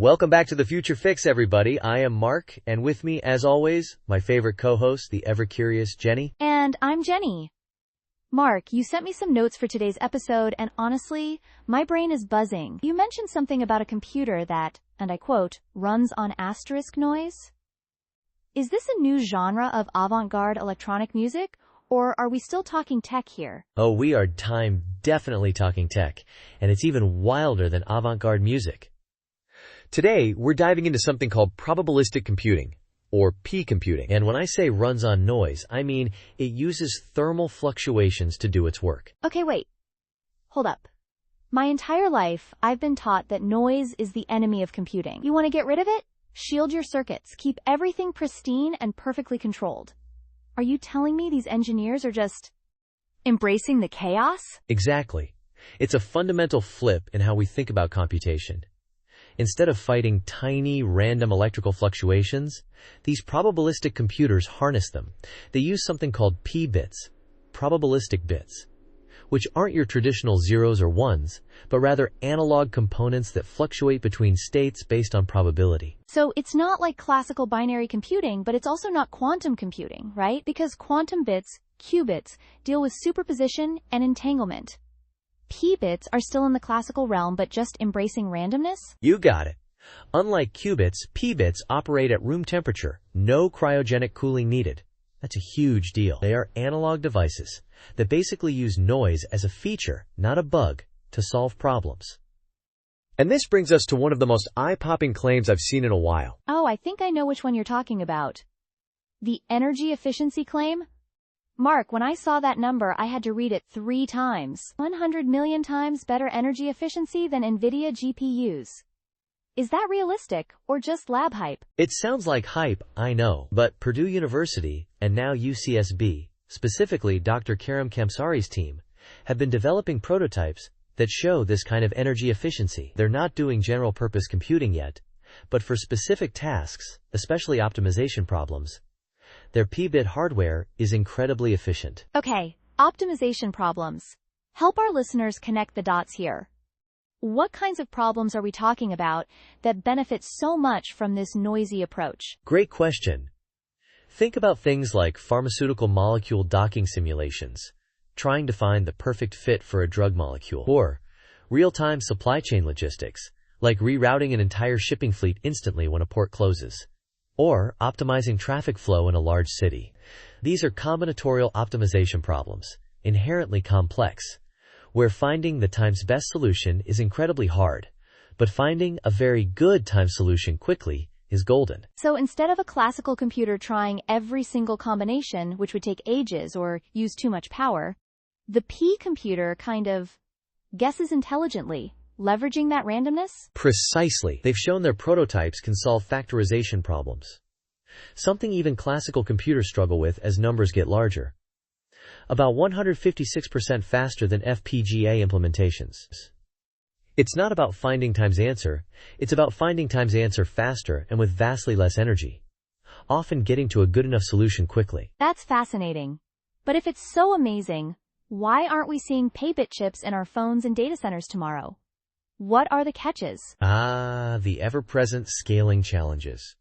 Welcome back to The Future Fix, everybody. I am Mark, and with me, as always, my favorite co-host, the ever-curious Jenny. And I'm Jenny. Mark, you sent me some notes for today's episode, and honestly, my brain is buzzing. You mentioned something about a computer that, and I quote, runs on asterisk noise? Is this a new genre of avant-garde electronic music, or are we still talking tech here? Oh, we are definitely talking tech, and it's even wilder than avant-garde music. Today, we're diving into something called probabilistic computing, or P computing. And when I say runs on noise, I mean it uses thermal fluctuations to do its work. Okay, wait. Hold up. My entire life, I've been taught that noise is the enemy of computing. You want to get rid of it? Shield your circuits, keep everything pristine and perfectly controlled. Are you telling me these engineers are just embracing the chaos? Exactly. It's a fundamental flip in how we think about computation. Instead of fighting tiny, random electrical fluctuations, these probabilistic computers harness them. They use something called P bits, probabilistic bits, which aren't your traditional zeros or ones, but rather analog components that fluctuate between states based on probability. So it's not like classical binary computing, but it's also not quantum computing, right? Because quantum bits, qubits, deal with superposition and entanglement. P-bits are still in the classical realm, but just embracing randomness? You got it. Unlike qubits, P-bits operate at room temperature, no cryogenic cooling needed. That's a huge deal. They are analog devices that basically use noise as a feature, not a bug, to solve problems. And this brings us to one of the most eye-popping claims I've seen in a while. Oh, I think I know which one you're talking about. The energy efficiency claim? Mark, when I saw that number, I had to read it 3 times. 100 million times better energy efficiency than NVIDIA GPUs. Is that realistic, or just lab hype? It sounds like hype, I know, but Purdue University, and now UCSB, specifically Dr. Karim Kamsari's team, have been developing prototypes that show this kind of energy efficiency. They're not doing general-purpose computing yet, but for specific tasks, especially optimization problems, their P-bit hardware is incredibly efficient. Okay, optimization problems. Help our listeners connect the dots here. What kinds of problems are we talking about that benefit so much from this noisy approach? Great question. Think about things like pharmaceutical molecule docking simulations, trying to find the perfect fit for a drug molecule, or real-time supply chain logistics, like rerouting an entire shipping fleet instantly when a port closes, or optimizing traffic flow in a large city. These are combinatorial optimization problems, inherently complex, where finding the time's best solution is incredibly hard, but finding a very good time solution quickly is golden. So instead of a classical computer trying every single combination, which would take ages or use too much power, the P computer kind of guesses intelligently, leveraging that randomness? Precisely. They've shown their prototypes can solve factorization problems, something even classical computers struggle with as numbers get larger. About 156% faster than FPGA implementations. It's not about finding time's answer, it's about finding time's answer faster and with vastly less energy, often getting to a good enough solution quickly. That's fascinating. But if it's so amazing, why aren't we seeing P-bit chips in our phones and data centers tomorrow? What are the catches? The ever-present scaling challenges.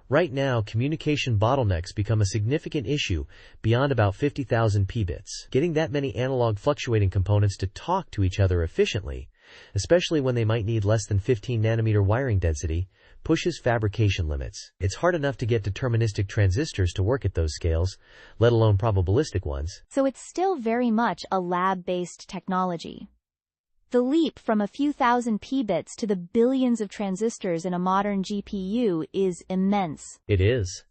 Right now, communication bottlenecks become a significant issue beyond about 50,000 P-bits. Getting that many analog fluctuating components to talk to each other efficiently, especially when they might need less than 15 nanometer wiring density, pushes fabrication limits. It's hard enough to get deterministic transistors to work at those scales, let alone probabilistic ones. So it's still very much a lab-based technology. The leap from a few thousand P-bits to the billions of transistors in a modern GPU is immense. It is.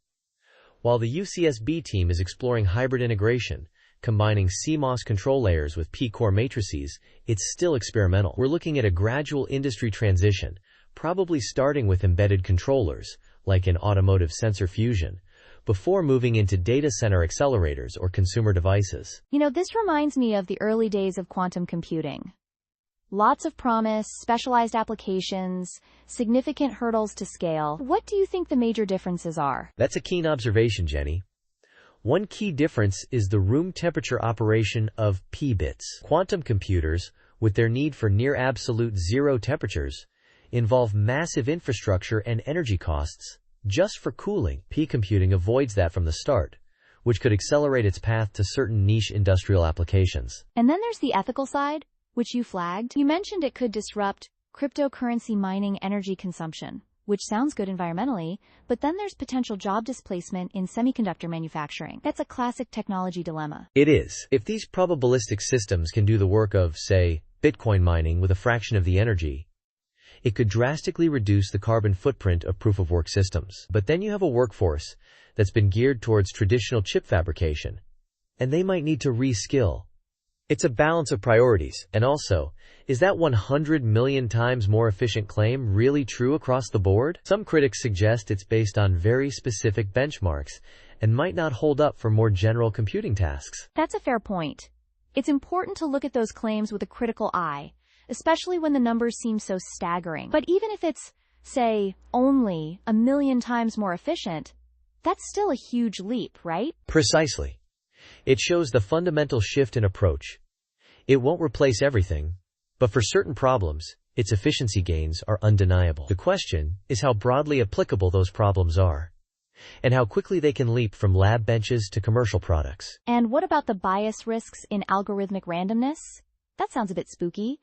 While the UCSB team is exploring hybrid integration, combining CMOS control layers with P-core matrices, it's still experimental. We're looking at a gradual industry transition, probably starting with embedded controllers, like in automotive sensor fusion, before moving into data center accelerators or consumer devices. You know, this reminds me of the early days of quantum computing. Lots of promise, specialized applications, significant hurdles to scale. What do you think the major differences are? That's a keen observation, Jenny. One key difference is the room temperature operation of P-bits. Quantum computers, with their need for near absolute zero temperatures, involve massive infrastructure and energy costs just for cooling. P-computing avoids that from the start, which could accelerate its path to certain niche industrial applications. And then there's the ethical side, which you flagged. You mentioned it could disrupt cryptocurrency mining energy consumption, which sounds good environmentally, but then there's potential job displacement in semiconductor manufacturing. That's a classic technology dilemma. It is. If these probabilistic systems can do the work of, say, Bitcoin mining with a fraction of the energy, it could drastically reduce the carbon footprint of proof-of-work systems. But then you have a workforce that's been geared towards traditional chip fabrication, and they might need to reskill. It's a balance of priorities. And also, is that 100 million times more efficient claim really true across the board? Some critics suggest it's based on very specific benchmarks and might not hold up for more general computing tasks. That's a fair point. It's important to look at those claims with a critical eye, especially when the numbers seem so staggering. But even if it's, say, only 1 million times more efficient, that's still a huge leap, right? Precisely. It shows the fundamental shift in approach. It won't replace everything, but for certain problems, its efficiency gains are undeniable. The question is how broadly applicable those problems are, and how quickly they can leap from lab benches to commercial products. And what about the bias risks in algorithmic randomness? That sounds a bit spooky.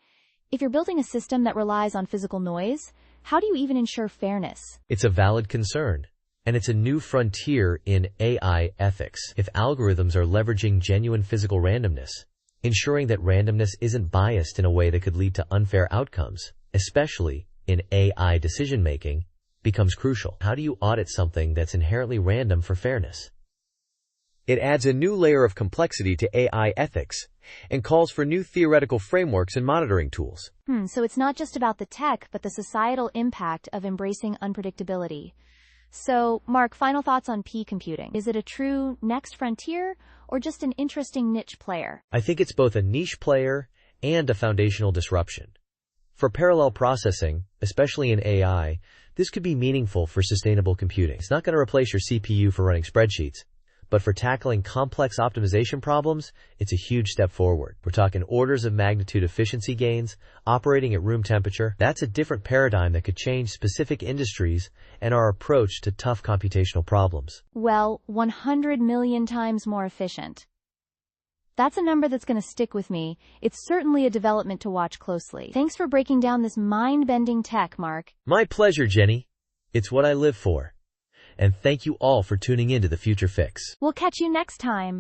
If you're building a system that relies on physical noise, how do you even ensure fairness? It's a valid concern, and it's a new frontier in AI ethics. If algorithms are leveraging genuine physical randomness, ensuring that randomness isn't biased in a way that could lead to unfair outcomes, especially in AI decision-making, becomes crucial. How do you audit something that's inherently random for fairness? It adds a new layer of complexity to AI ethics and calls for new theoretical frameworks and monitoring tools. So it's not just about the tech, but the societal impact of embracing unpredictability. So, Mark, final thoughts on P-computing. Is it a true next frontier or just an interesting niche player? I think it's both a niche player and a foundational disruption. For parallel processing, especially in AI, this could be meaningful for sustainable computing. It's not going to replace your CPU for running spreadsheets, but for tackling complex optimization problems, it's a huge step forward. We're talking orders of magnitude efficiency gains, operating at room temperature. That's a different paradigm that could change specific industries and our approach to tough computational problems. Well, 100 million times more efficient. That's a number that's going to stick with me. It's certainly a development to watch closely. Thanks for breaking down this mind-bending tech, Mark. My pleasure, Jenny. It's what I live for. And thank you all for tuning in to The Future Fix. We'll catch you next time.